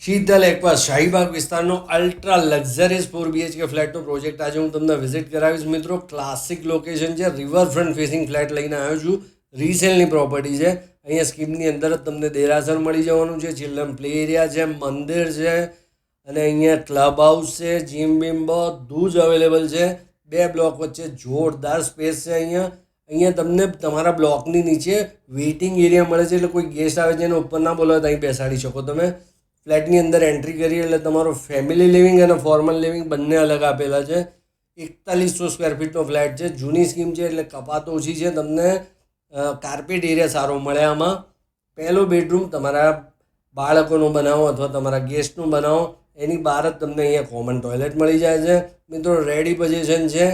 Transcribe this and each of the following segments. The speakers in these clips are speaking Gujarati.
શીતલ એકવાર શાહીબાગ વિસ્તારનો અલ્ટ્રા લક્ઝરિયસ 4 BHK ફ્લેટનો પ્રોજેક્ટ આજે હું તમને વિઝિટ કરાવીશ મિત્રો. ક્લાસિક લોકેશન છે, રિવરફ્રન્ટ ફેસિંગ ફ્લેટ લઈને આવ્યો છું. રીસેલની પ્રોપર્ટી છે. અહીંયા સ્કીમની અંદર જ તમને દેરાસર મળી જવાનું છે, ચિલ્ડ્રન પ્લે એરિયા છે, મંદિર છે અને અહીંયા ક્લબ હાઉસ છે, જીમ બીમ બધું જ અવેલેબલ છે. 2 બ્લોક વચ્ચે જોરદાર સ્પેસ છે. અહીંયા તમને તમારા બ્લોકની નીચે વેઇટિંગ એરિયા મળે છે, એટલે કોઈ ગેસ્ટ આવે છે એને ઉપર ના બોલાવે તો અહીં બેસાડી શકો તમે. ફ્લેટની અંદર એન્ટ્રી કરીએ એટલે તમારો ફેમિલી લિવિંગ અને ફોર્મલ લિવિંગ બંને અલગ આપેલા છે. 4100 સ્ક્વેર ફીટનો ફ્લેટ છે. જૂની સ્કીમ છે એટલે કપાત ઓછી છે. તમને કાર્પેટ એરિયા સારો મળે. આમાં પહેલો બેડરૂમ તમારા બાળકોનો બનાવો અથવા તમારા ગેસ્ટનું બનાવો, એની બહાર જ તમને અહીંયા કોમન ટોયલેટ મળી જાય છે. મિત્રો રેડી પોઝિશન છે.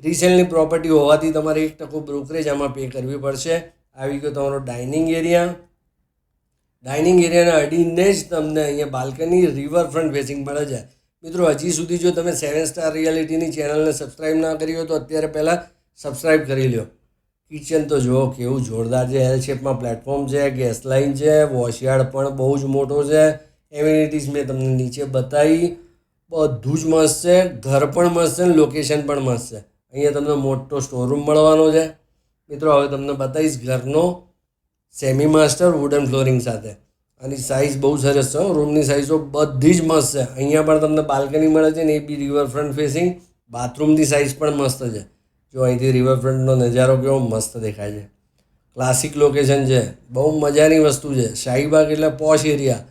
રીસેલની પ્રોપર્ટી હોવાથી તમારે 1% બ્રોકરેજ આમાં પે કરવી પડશે. આવી ગયો તમારો ડાઇનિંગ એરિયા. ડાઇનિંગ એરિયાના અડીને જ તમને અહીંયા બાલ્કની રિવરફ્રન્ટ ફેસિંગ મળે છે. મિત્રો હજી સુધી જો તમે 7 સ્ટાર રિયાલિટીની ચેનલને સબસ્ક્રાઈબ ના કરી હોય તો અત્યારે પહેલાં સબસ્ક્રાઈબ કરી લો. કિચન તો જુઓ કેવું જોરદાર છે. એલ શેપમાં પ્લેટફોર્મ છે, ગેસ લાઇન છે, વોશયાર્ડ પણ બહુ જ મોટો છે. એમ્યુનિટીઝ મેં તમને નીચે બતાવી, બધું જ મસ્ત છે. ઘર પણ મસ્ત છે અને લોકેશન પણ મસ્ત છે. અહીંયા તમને મોટો સ્ટોરરૂમ મળવાનો છે. મિત્રો હવે તમને બતાવીશ ઘરનો સેમી માસ્ટર વુડન ફ્લોરિંગ સાથે. આની સાઇઝ બહુ સરસ છે. રૂમની સાઇઝો બધી જ મસ્ત છે. અહીંયા પણ તમને બાલ્કની મળે છે ને એ બી રિવરફ્રન્ટ ફેસિંગ. બાથરૂમની સાઇઝ પણ મસ્ત છે. જો અહીંથી રિવરફ્રન્ટનો નજારો કેવો મસ્ત દેખાય છે. ક્લાસિક લોકેશન છે, બહુ મજાની વસ્તુ છે. શાહીબાગ એટલે પોશ એરિયા.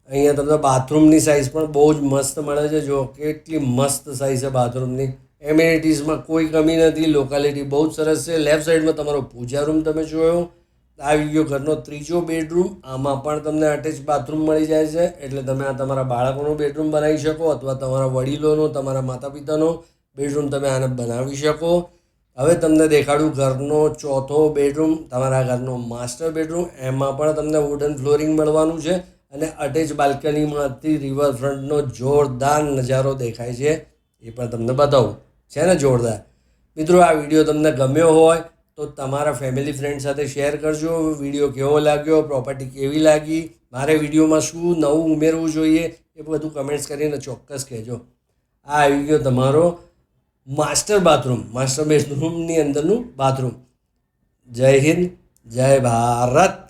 અહીંયા તમને બાથરૂમની સાઇઝ પણ બહુ જ મસ્ત મળે છે. જો કેટલી મસ્ત સાઇઝ છે બાથરૂમની. એમ્યુનિટીઝમાં કોઈ કમી નથી. લોકાલિટી બહુ જ સરસ છે. લેફ્ટ સાઈડમાં તમારો પૂજા રૂમ તમે જોયો. આવી ગયો ઘરનો ત્રીજો બેડરૂમ. આમાં પણ તમને અટેચ બાથરૂમ મળી જાય છે, એટલે તમે આ તમારા બાળકોનો બેડરૂમ બનાવી શકો અથવા તમારા વડીલોનો, તમારા માતા પિતાનો બેડરૂમ તમે આને બનાવી શકો. હવે તમને દેખાડું ઘરનો ચોથો બેડરૂમ, તમારા ઘરનો માસ્ટર બેડરૂમ. એમાં પણ તમને વુડન ફ્લોરિંગ મળવાનું છે અને અટેચ બાલ્કનીમાંથી રિવરફ્રન્ટનો જોરદાર નજારો દેખાય છે. એ પણ તમને બતાવું છે ને જોરદાર. મિત્રો આ વિડીયો તમને ગમ્યો હોય તો તમારા ફેમિલી ફ્રેન્ડ સાથે શેર કરજો. વિડીયો કેવો લાગ્યો, પ્રોપર્ટી કેવી લાગી, મારે વિડીયોમાં શું નવું ઉમેરવું જોઈએ એ બધું કમેન્ટ્સ કરીને ચોક્કસ કહેજો. આ આવી ગયો તમારો માસ્ટર બાથરૂમ, માસ્ટર બેડરૂમની અંદરનું બાથરૂમ. જય હિન્દ, જય ભારત.